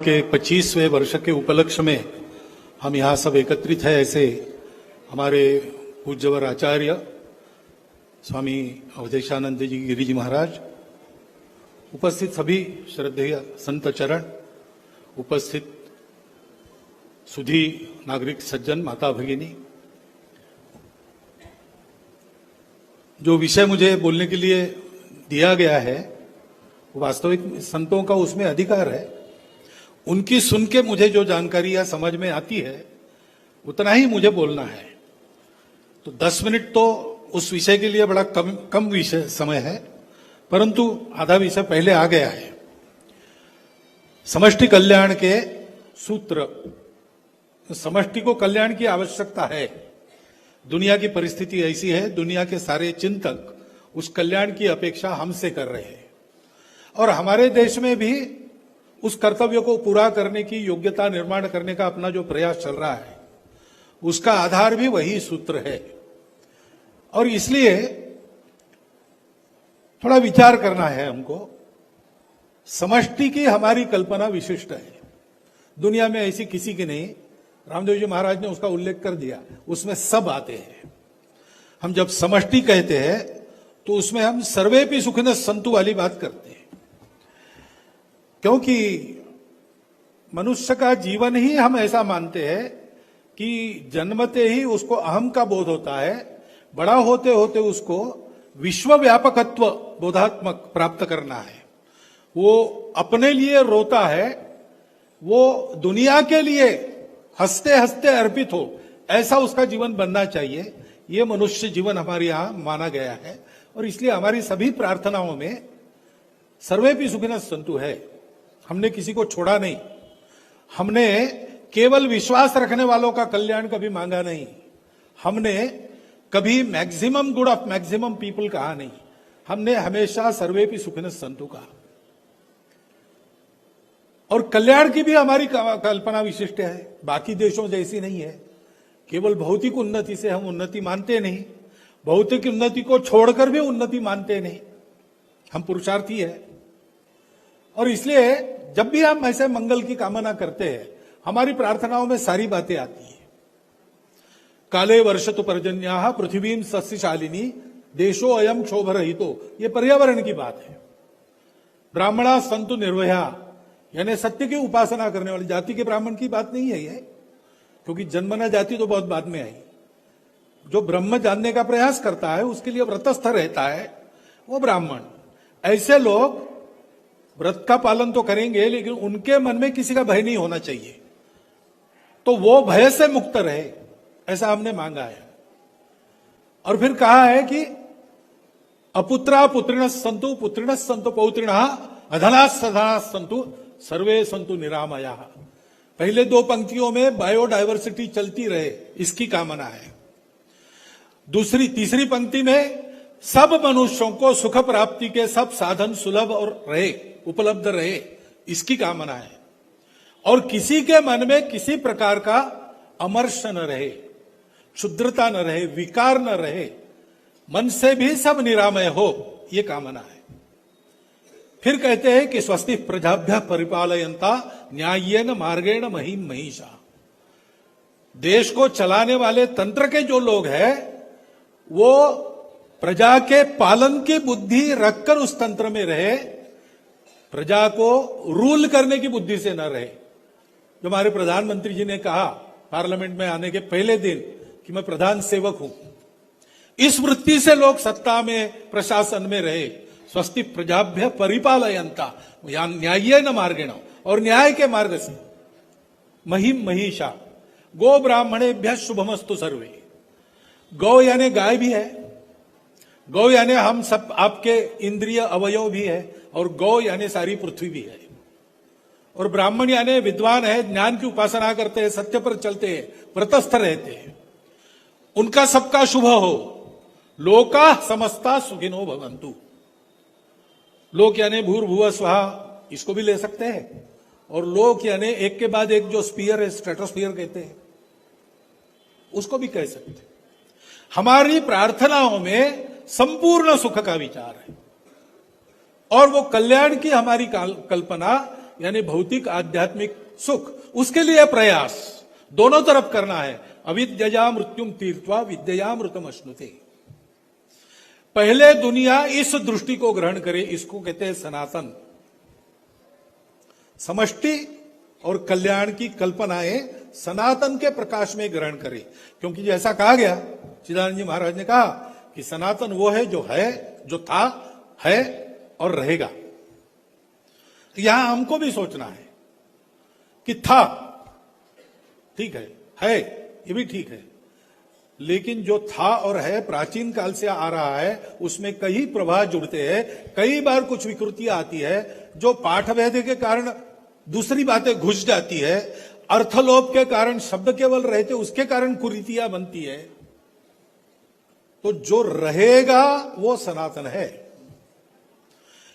के 25वें वर्ष के उपलक्ष्य में हम यहाँ सब एकत्रित हैं। ऐसे हमारे पूज्यवर आचार्य स्वामी अवधेशानंद जी गिरि जी महाराज, उपस्थित सभी श्रद्धेय संत चरण, उपस्थित सुधी नागरिक सज्जन, माता भगिनी, जो विषय मुझे बोलने के लिए दिया गया है वो वास्तविक संतों का उसमें अधिकार है। उनकी सुन के मुझे जो जानकारी या समझ में आती है उतना ही मुझे बोलना है। तो 10 मिनट तो उस विषय के लिए बड़ा कम विषय समय है, परंतु आधा विषय पहले आ गया है। समष्टि कल्याण के सूत्र, समष्टि को कल्याण की आवश्यकता है। दुनिया की परिस्थिति ऐसी है, दुनिया के सारे चिंतक उस कल्याण की अपेक्षा हमसे कर रहे हैं और हमारे देश में भी उस कर्तव्य को पूरा करने की योग्यता निर्माण करने का अपना जो प्रयास चल रहा है उसका आधार भी वही सूत्र है। और इसलिए थोड़ा विचार करना है हमको। समष्टि की हमारी कल्पना विशिष्ट है, दुनिया में ऐसी किसी की नहीं। रामदेव जी महाराज ने उसका उल्लेख कर दिया, उसमें सब आते हैं। हम जब समष्टि कहते हैं तो उसमें हम सर्वेपि सुखिनः सन्तु वाली बात करते हैं, क्योंकि मनुष्य का जीवन ही हम ऐसा मानते हैं कि जन्मते ही उसको अहम का बोध होता है, बड़ा होते होते उसको विश्वव्यापकत्व बोधात्मक प्राप्त करना है। वो अपने लिए रोता है, वो दुनिया के लिए हंसते हंसते अर्पित हो, ऐसा उसका जीवन बनना चाहिए। ये मनुष्य जीवन हमारे यहां माना गया है और इसलिए हमारी सभी प्रार्थनाओं में सर्वेपि सुखिनः सन्तु है। हमने किसी को छोड़ा नहीं, हमने केवल विश्वास रखने वालों का कल्याण कभी मांगा नहीं, हमने कभी maximum good of maximum people कहा नहीं, हमने हमेशा सर्वेपि सुखिनः सन्तु कहा। और कल्याण की भी हमारी कल्पना विशिष्ट है, बाकी देशों जैसी नहीं है। केवल भौतिक उन्नति से हम उन्नति मानते नहीं, भौतिक उन्नति को छोड़कर भी उन्नति मानते नहीं, हम पुरुषार्थी है। और इसलिए जब भी हम ऐसे मंगल की कामना करते हैं हमारी प्रार्थनाओं में सारी बातें आती है। काले वर्षतु पर्जन्याः पृथ्वीं सस्यशालिनी देशो अयम क्षोभरहितो, ये पर्यावरण की बात है। ब्राह्मणा सन्तु निर्भया, यानी सत्य की उपासना करने वाली जाति के ब्राह्मण की बात नहीं है ये, क्योंकि जन्मना जाति तो बहुत बाद में आई। जो ब्रह्म जानने का प्रयास करता है उसके लिए व्रतस्थ रहता है वो ब्राह्मण। ऐसे लोग व्रत का पालन तो करेंगे लेकिन उनके मन में किसी का भय नहीं होना चाहिए, तो वो भय से मुक्त रहे, ऐसा हमने मांगा है। और फिर कहा है कि अपुत्रा पुत्रिणः सन्तु पुत्रिणः सन्तु पौत्रिणः अधनाः सधनाः सन्तु सर्वे सन्तु निरामयाः। पहले 2 पंक्तियों में बायोडायवर्सिटी चलती रहे, इसकी कामना है। तीसरी पंक्ति में सब मनुष्यों को सुख प्राप्ति के सब साधन सुलभ और रहे, उपलब्ध रहे, इसकी कामना है। और किसी के मन में किसी प्रकार का अमर्ष न रहे, क्षुद्रता न रहे, विकार न रहे, मन से भी सब निरामय हो, ये कामना है। फिर कहते हैं कि स्वस्ति प्रजाभ्यः परिपालयन्ता न्याय्येन मार्गेण महीम महीषा। देश को चलाने वाले तंत्र के जो लोग हैं वो प्रजा के पालन की बुद्धि रखकर उस तंत्र में रहे, प्रजा को रूल करने की बुद्धि से न रहे। जो हमारे प्रधानमंत्री जी ने कहा पार्लियामेंट में आने के पहले दिन कि मैं प्रधान सेवक हूं, इस वृत्ति से लोग सत्ता में प्रशासन में रहे। स्वस्ति प्रजाभ्यः परिपालयन्ता न्याय्येन मार्गेण, और न्याय के मार्ग से महीम महीषा गो ब्राह्मणेभ्यः शुभमस्तु सर्वे। गौ यानी गाय भी है, गौ यानी हम सब आपके इंद्रिय अवयव भी है, और गौ यानी सारी पृथ्वी भी है। और ब्राह्मण यानी विद्वान है, ज्ञान की उपासना करते हैं, सत्य पर चलते हैं, व्रतस्थ रहते हैं, उनका सबका शुभ हो। लोका समस्ता सुखिनो भवन्तु। लोक यानी भूर्भुवः स्वः, इसको भी ले सकते हैं। और लोक यानी एक के बाद एक जो स्फीयर है, स्ट्रेटोस्फीयर कहते हैं, उसको भी कह सकते हैं। हमारी प्रार्थनाओं में संपूर्ण सुख का विचार है और वो कल्याण की हमारी कल्पना यानी भौतिक आध्यात्मिक सुख, उसके लिए प्रयास दोनों तरफ करना है। अविद्यया मृत्युम तीर्थवा विद्यया मृतम अश्नुते। पहले दुनिया इस दृष्टि को ग्रहण करे, इसको कहते हैं सनातन। समष्टि और कल्याण की कल्पनाएं सनातन के प्रकाश में ग्रहण करे, क्योंकि जैसा कहा गया, चिदानंद जी महाराज ने कहा कि सनातन वो है जो है, जो था, है और रहेगा। तो यहां हमको भी सोचना है कि था ठीक है ये भी ठीक है, लेकिन जो था और है प्राचीन काल से आ रहा है, उसमें कई प्रवाह जुड़ते हैं, कई बार कुछ विकृतियां आती है, जो पाठभेद के कारण दूसरी बातें घुस जाती है, अर्थलोप के कारण शब्द केवल रहते, उसके कारण कुरीतियां बनती है। तो जो रहेगा वो सनातन है।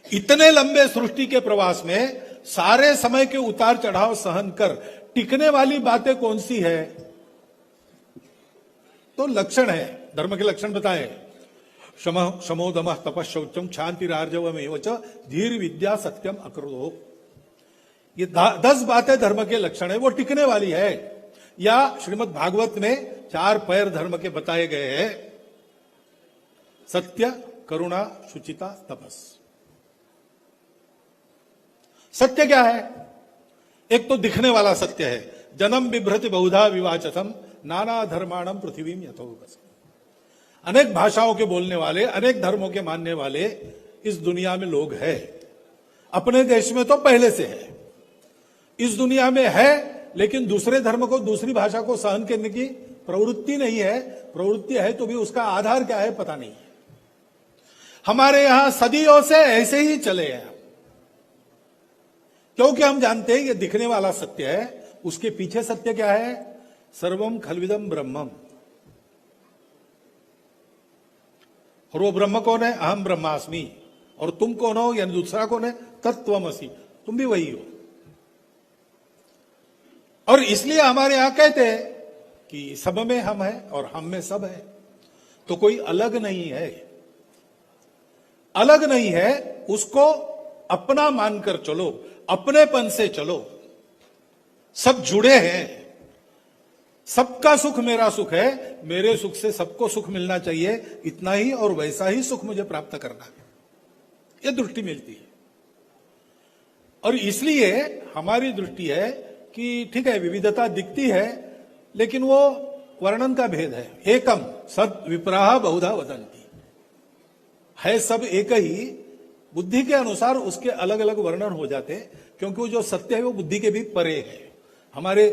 इतने लंबे सृष्टि के प्रवास में सारे समय के उतार चढ़ाव सहन कर टिकने वाली बातें कौन सी है? तो लक्षण है, धर्म के लक्षण बताए। शमो दमः तपः शौचम क्षांतिरार्जवमेव च धीर विद्या सत्यम अक्रोधो। ये 10 बातें धर्म के लक्षण है, वो टिकने वाली है। या श्रीमद् भागवत में 4 पैर धर्म के बताए गए हैं, सत्य, करुणा, शुचिता, तपस। सत्य क्या है? एक तो दिखने वाला सत्य है, जन्म बिभ्रति बहुधा विवाचतम नाना धर्माणम पृथ्वीम यथोपस। अनेक भाषाओं के बोलने वाले, अनेक धर्मों के मानने वाले इस दुनिया में लोग हैं। अपने देश में तो पहले से है, इस दुनिया में है, लेकिन दूसरे धर्म को, दूसरी भाषा को सहन करने की प्रवृत्ति नहीं है। प्रवृत्ति है तो भी उसका आधार क्या है पता नहीं है। हमारे यहां सदियों से ऐसे ही चले हैं, क्योंकि हम जानते हैं ये दिखने वाला सत्य है, उसके पीछे सत्य क्या है? सर्वम खलविदम ब्रह्मम। और वो ब्रह्म कौन है? अहम ब्रह्मास्मि। और तुम कौन हो? यानी दूसरा कौन है? तत्त्वमसि। तुम भी वही हो। और इसलिए हमारे यहां कहते हैं कि सब में हम हैं और हम में सब है, तो कोई अलग नहीं है। अलग नहीं है, उसको अपना मानकर चलो, अपनेपन से चलो। सब जुड़े हैं, सबका सुख मेरा सुख है, मेरे सुख से सबको सुख मिलना चाहिए, इतना ही और वैसा ही सुख मुझे प्राप्त करना है, यह दृष्टि मिलती है। और इसलिए हमारी दृष्टि है कि ठीक है, विविधता दिखती है, लेकिन वो वर्णन का भेद है। एकम सद विप्राह बहुधा वदंती, है सब एक ही, बुद्धि के अनुसार उसके अलग अलग वर्णन हो जाते हैं, क्योंकि वो जो सत्य है वो बुद्धि के भी परे है। हमारे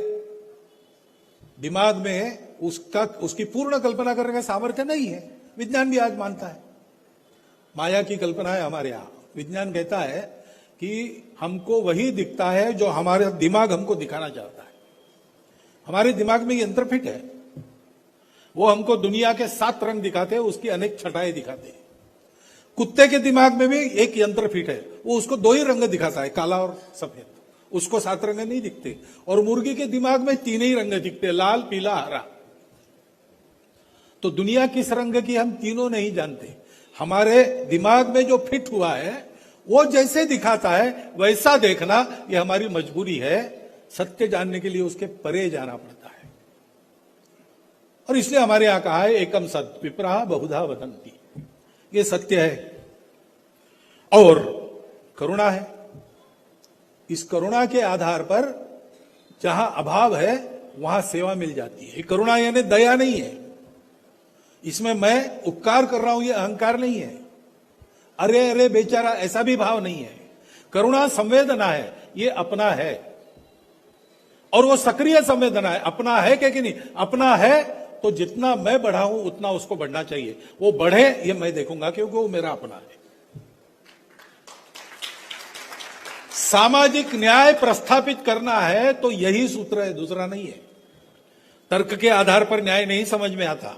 दिमाग में उसकी पूर्ण कल्पना करने का सामर्थ्य नहीं है। विज्ञान भी आज मानता है, माया की कल्पना है हमारे यहां। विज्ञान कहता है कि हमको वही दिखता है जो हमारा दिमाग हमको दिखाना चाहता है। हमारे दिमाग में यंत्र फिट है, वो हमको दुनिया के 7 रंग दिखाते हैं, उसकी अनेक छटाएं दिखाते हैं। कुत्ते के दिमाग में भी एक यंत्र फिट है, वो उसको 2 ही रंग दिखाता है, काला और सफेद, उसको 7 रंग नहीं दिखते। और मुर्गी के दिमाग में 3 ही रंग दिखते, लाल, पीला, हरा। तो दुनिया किस रंग की हम तीनों नहीं जानते। हमारे दिमाग में जो फिट हुआ है वो जैसे दिखाता है वैसा देखना, ये हमारी मजबूरी है। सत्य जानने के लिए उसके परे जाना पड़ता है। और इसलिए हमारे यहां कहा है एकम सत विप्राह बहुधा वदंती, ये सत्य है। और करुणा है, इस करुणा के आधार पर जहां अभाव है वहां सेवा मिल जाती है। करुणा यानी दया नहीं है, इसमें मैं उपकार कर रहा हूं ये अहंकार नहीं है, अरे अरे बेचारा ऐसा भी भाव नहीं है। करुणा संवेदना है, ये अपना है, और वो सक्रिय संवेदना है। अपना है कि नहीं? अपना है तो जितना मैं बढ़ाऊं उतना उसको बढ़ना चाहिए। वो बढ़े ये मैं देखूंगा, क्योंकि वो मेरा अपना है। सामाजिक न्याय प्रस्थापित करना है तो यही सूत्र है, दूसरा नहीं है। तर्क के आधार पर न्याय नहीं समझ में आता।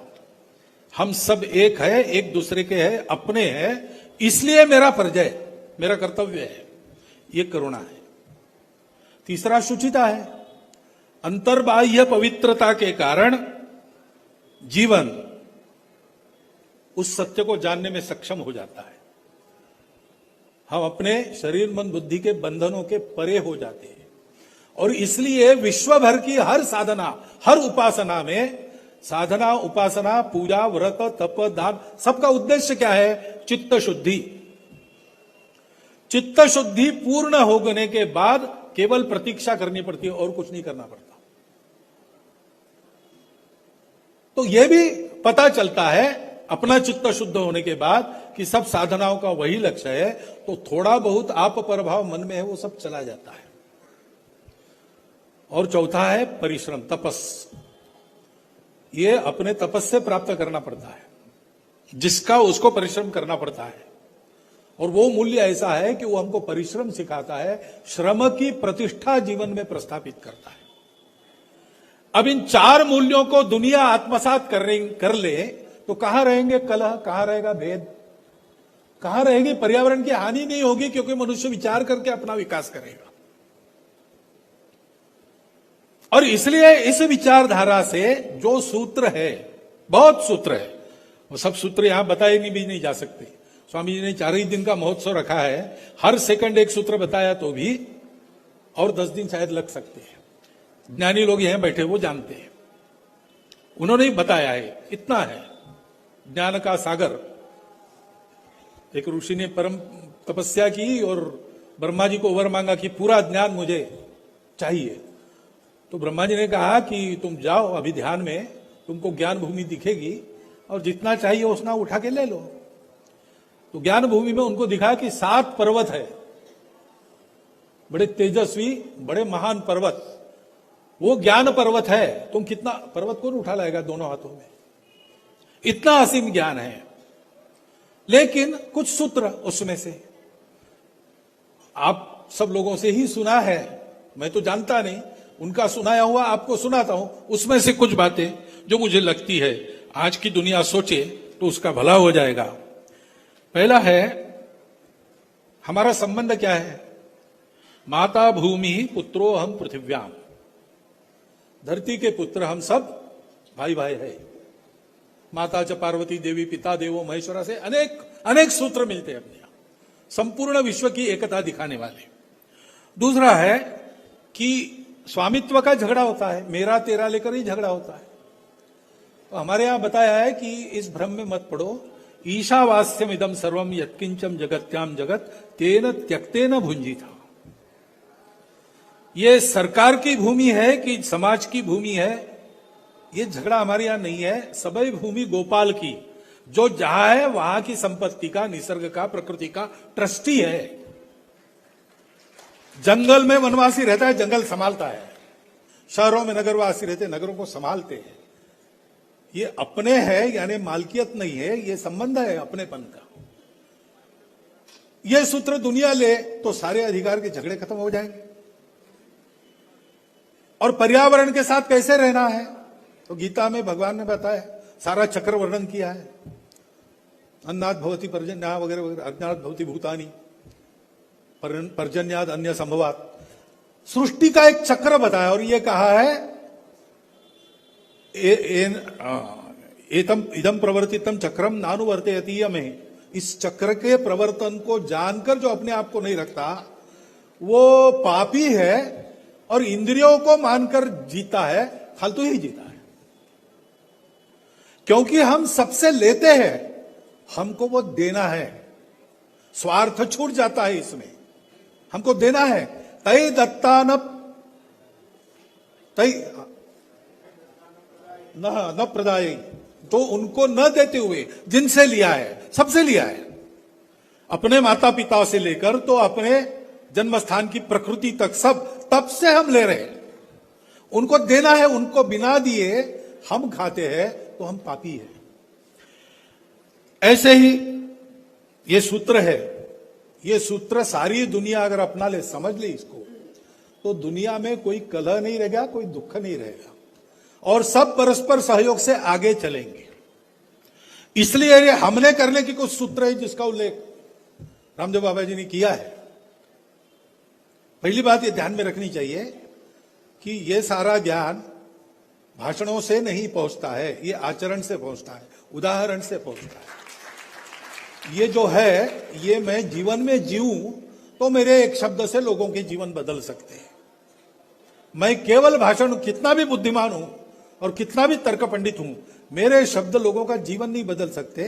हम सब एक है, एक दूसरे के है, अपने हैं, इसलिए मेरा फर्ज है, मेरा कर्तव्य है। ये करुणा है। तीसरा शुचिता है। अंतर्बाह्य पवित्रता के कारण जीवन उस सत्य को जानने में सक्षम हो जाता है। हम अपने शरीर मन बुद्धि के बंधनों के परे हो जाते हैं। और इसलिए विश्व भर की हर साधना, हर उपासना में, साधना, उपासना, पूजा, व्रत, तप, दान, सबका उद्देश्य क्या है? चित्त शुद्धि। चित्त शुद्धि पूर्ण होने के बाद केवल प्रतीक्षा करनी पड़ती है और कुछ नहीं करना पड़ता। तो यह भी पता चलता है अपना चित्त शुद्ध होने के बाद कि सब साधनाओं का वही लक्ष्य है, तो थोड़ा बहुत आप प्रभाव मन में है वो सब चला जाता है। और चौथा है परिश्रम, तपस। ये अपने तपस से प्राप्त करना पड़ता है, जिसका उसको परिश्रम करना पड़ता है। और वो मूल्य ऐसा है कि वो हमको परिश्रम सिखाता है, श्रम की प्रतिष्ठा जीवन में प्रस्थापित करता है। अब इन चार मूल्यों को दुनिया आत्मसात कर ले तो कहां रहेंगे कलह, कहां रहेगा भेद, कहां रहेगी पर्यावरण की हानि? नहीं होगी, क्योंकि मनुष्य विचार करके अपना विकास करेगा। और इसलिए इस विचारधारा से जो सूत्र है, बहुत सूत्र है, वो सब सूत्र यहां बताए भी नहीं जा सकते। स्वामी जी ने 4 ही दिन का महोत्सव रखा है, हर सेकंड एक सूत्र बताया तो भी और 10 दिन शायद लग सकते हैं। ज्ञानी लोग यहां बैठे वो जानते हैं, उन्होंने ही बताया है। इतना है ज्ञान का सागर। एक ऋषि ने परम तपस्या की और ब्रह्मा जी को वर मांगा कि पूरा ज्ञान मुझे चाहिए। तो ब्रह्मा जी ने कहा कि तुम जाओ अभी ध्यान में, तुमको ज्ञान भूमि दिखेगी और जितना चाहिए उतना उठा के ले लो। तो ज्ञान भूमि में उनको दिखा कि 7 पर्वत है, बड़े तेजस्वी, बड़े महान पर्वत। वो ज्ञान पर्वत है। तुम कितना पर्वत कौन उठा लाएगा दोनों हाथों में? इतना असीम ज्ञान है। लेकिन कुछ सूत्र उसमें से आप सब लोगों से ही सुना है, मैं तो जानता नहीं, उनका सुनाया हुआ आपको सुनाता हूं। उसमें से कुछ बातें जो मुझे लगती है आज की दुनिया सोचे तो उसका भला हो जाएगा। पहला है, हमारा संबंध क्या है? माता भूमि पुत्रो हम पृथिव्याम। धरती के पुत्र हम सब भाई भाई है। माता च पार्वती देवी, पिता देवो महेश्वरा से अनेक अनेक सूत्र मिलते हैं अपने यहां, संपूर्ण विश्व की एकता दिखाने वाले। दूसरा है कि स्वामित्व का झगड़ा होता है, मेरा तेरा लेकर ही झगड़ा होता है। तो हमारे यहां बताया है कि इस भ्रम में मत पड़ो। ईशावास्यम इदम सर्वम यत्किंचम जगत्याम जगत तेन त्यक्तेन भुंजिता। ये सरकार की भूमि है कि समाज की भूमि है, ये झगड़ा हमारे यहां नहीं है। सबई भूमि गोपाल की, जो जहां है वहां की संपत्ति का, निसर्ग का, प्रकृति का ट्रस्टी है। जंगल में वनवासी रहता है, जंगल संभालता है। शहरों में नगरवासी रहते, नगरों को संभालते हैं। ये अपने है, यानी मालकियत नहीं है, ये संबंध है अपनेपन का। ये सूत्र दुनिया ले तो सारे अधिकार के झगड़े खत्म हो जाएंगे। और पर्यावरण के साथ कैसे रहना है तो गीता में भगवान ने बताया, सारा चक्र वर्णन किया है। अन्नाद भवति पर्जन्या वगैरह वगैरह, अज्ञात भवति भूतानि, पर्जन्याद अन्य संभवात। सृष्टि का एक चक्र बताया और ये कहा है एतम इदम प्रवर्तितम चक्रम नानुवर्तयति यमें। इस चक्र के प्रवर्तन को जानकर जो अपने आप को नहीं रखता वो पापी है, और इंद्रियों को मानकर जीता है, फालतू ही जीता है। क्योंकि हम सबसे लेते हैं, हमको वो देना है। स्वार्थ छूट जाता है इसमें, हमको देना है। तय दत्तान तय न प्रदाय, तो उनको न देते हुए जिनसे लिया है, सबसे लिया है। अपने माता पिता से लेकर तो अपने जन्म स्थान की प्रकृति तक, सब तब से हम ले रहे हैं। उनको देना है, उनको बिना दिए हम खाते हैं तो हम पापी हैं। ऐसे ही ये सूत्र है। ये सूत्र सारी दुनिया अगर अपना ले, समझ ले इसको, तो दुनिया में कोई कलह नहीं रहेगा, कोई दुख नहीं रहेगा, और सब परस्पर सहयोग से आगे चलेंगे। इसलिए हमने करने की कुछ सूत्र है जिसका उल्लेख रामदेव बाबा जी ने किया है। पहली बात ये ध्यान में रखनी चाहिए कि ये सारा ज्ञान भाषणों से नहीं पहुंचता है, ये आचरण से पहुंचता है, उदाहरण से पहुंचता है। ये जो है, ये मैं जीवन में जीऊं तो मेरे एक शब्द से लोगों के जीवन बदल सकते हैं। मैं केवल भाषण, कितना भी बुद्धिमान हूं और कितना भी तर्क पंडित हूं, मेरे शब्द लोगों का जीवन नहीं बदल सकते।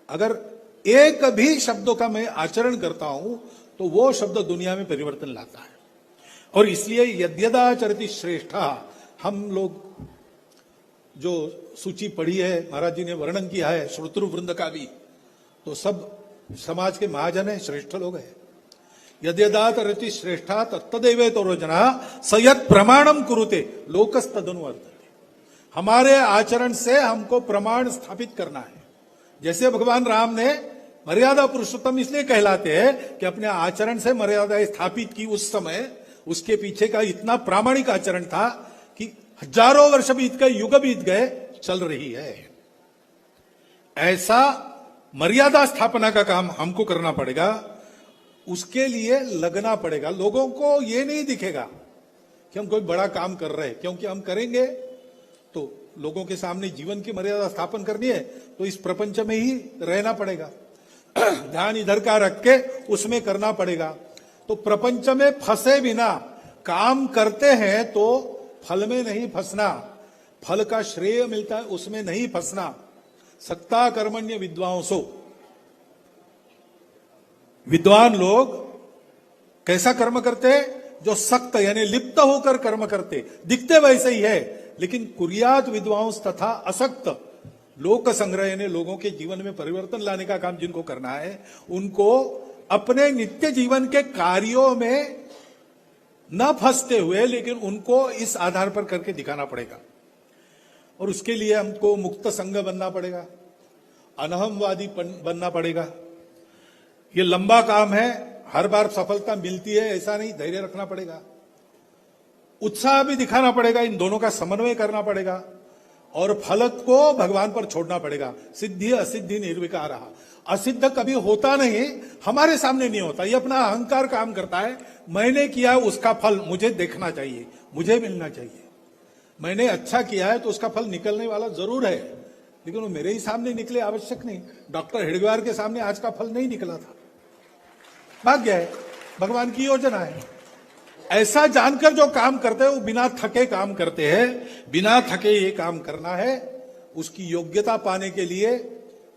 अगर एक भी शब्दों का मैं आचरण करता हूं तो वो शब्द दुनिया में परिवर्तन लाता है। और इसलिए यद्यदाचरति श्रेष्ठा, हम लोग जो सूची पढ़ी है, महाराज जी ने वर्णन किया है श्रोतृ वृंद का भी, तो सब समाज के महाजन है, श्रेष्ठ लोग हैं। यद्यदाचरति श्रेष्ठा तत्तदेवेतो रोजना सयत् प्रमाणम कुरुते लोकस्तदनुवर्तते। हमारे आचरण से हमको प्रमाण स्थापित करना है। जैसे भगवान राम ने मर्यादा पुरुषोत्तम इसलिए कहलाते हैं कि अपने आचरण से मर्यादा स्थापित की। उस समय उसके पीछे का इतना प्रामाणिक आचरण था कि हजारों वर्ष बीत गए, युग बीत गए, चल रही है। ऐसा मर्यादा स्थापना का काम हमको करना पड़ेगा, उसके लिए लगना पड़ेगा। लोगों को ये नहीं दिखेगा कि हम कोई बड़ा काम कर रहे हैं, क्योंकि हम करेंगे तो लोगों के सामने जीवन की मर्यादा स्थापन करनी है तो इस प्रपंच में ही रहना पड़ेगा, ध्यान इधर का रख के उसमें करना पड़ेगा। तो प्रपंच में फंसे बिना काम करते हैं तो फल में नहीं फंसना, फल का श्रेय मिलता है उसमें नहीं फंसना। सक्ता कर्मण्य विद्वांसो, विद्वान लोग कैसा कर्म करते हैं? जो सक्त यानी लिप्त होकर कर्म करते, दिखते वैसे ही है, लेकिन कुर्यात विद्वांस तथा असक्त, लोक संग्रह यानी लोगों के जीवन में परिवर्तन लाने का काम जिनको करना है, उनको अपने नित्य जीवन के कार्यों में न फंसते हुए, लेकिन उनको इस आधार पर करके दिखाना पड़ेगा। और उसके लिए हमको मुक्त संग बनना पड़ेगा, अनहमवादी बनना पड़ेगा। ये लंबा काम है, हर बार सफलता मिलती है ऐसा नहीं, धैर्य रखना पड़ेगा, उत्साह भी दिखाना पड़ेगा, इन दोनों का समन्वय करना पड़ेगा और फल को भगवान पर छोड़ना पड़ेगा। सिद्धि असिद्धि निर्विकार, असिद्ध कभी होता नहीं, हमारे सामने नहीं होता, ये अपना अहंकार काम करता है। मैंने किया उसका फल मुझे देखना चाहिए, मुझे मिलना चाहिए। मैंने अच्छा किया है तो उसका फल निकलने वाला जरूर है, लेकिन वो मेरे ही सामने निकले आवश्यक नहीं। डॉक्टर हेडगेवार के सामने आज का फल नहीं निकला था, भाग्य है, भगवान की योजना है। ऐसा जानकर जो काम करते हैं वो बिना थके काम करते हैं। बिना थके ये काम करना है, उसकी योग्यता पाने के लिए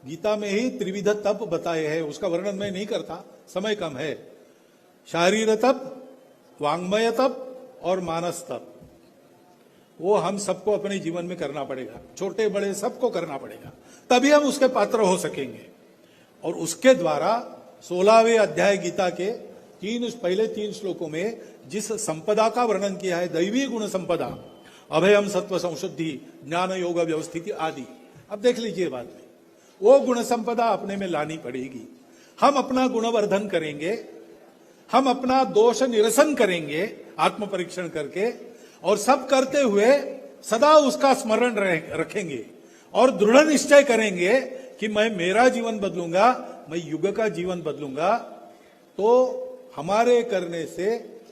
गीता में ही त्रिविध तप बताए हैं। उसका वर्णन मैं नहीं करता, समय कम है। शारीर तप, वांग्मय तप और मानस तप, वो हम सबको अपने जीवन में करना पड़ेगा, छोटे बड़े सबको करना पड़ेगा, तभी हम उसके पात्र हो सकेंगे। और उसके द्वारा 16वें अध्याय गीता के पहले तीन श्लोकों में जिस संपदा का वर्णन किया है, दैवी गुण संपदा, अभयम सत्व संशुद्धि ज्ञान योग व्यवस्थिति आदि, अब देख लीजिए बाद में, वो गुण संपदा अपने में लानी पड़ेगी। हम अपना गुणवर्धन करेंगे, हम अपना दोष निरसन करेंगे आत्म परीक्षण करके, और सब करते हुए सदा उसका स्मरण रखेंगे और दृढ़ निश्चय करेंगे कि मैं मेरा जीवन बदलूंगा, मैं युग का जीवन बदलूंगा। तो हमारे करने से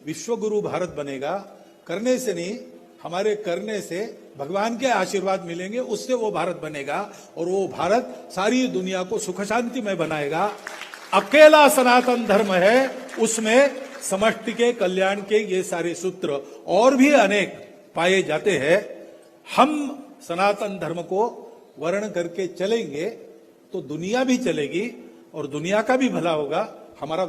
विश्वगुरु भारत बनेगा, करने से नहीं, हमारे करने से भगवान के आशीर्वाद मिलेंगे, उससे वो भारत बनेगा और वो भारत सारी दुनिया को सुख शांति में बनाएगा। अकेला सनातन धर्म है, उसमें समष्टि के कल्याण के ये सारे सूत्र और भी अनेक पाए जाते हैं। हम सनातन धर्म को वर्ण करके चलेंगे तो दुनिया भी चलेगी और दुनिया का भी भला होगा। हमारा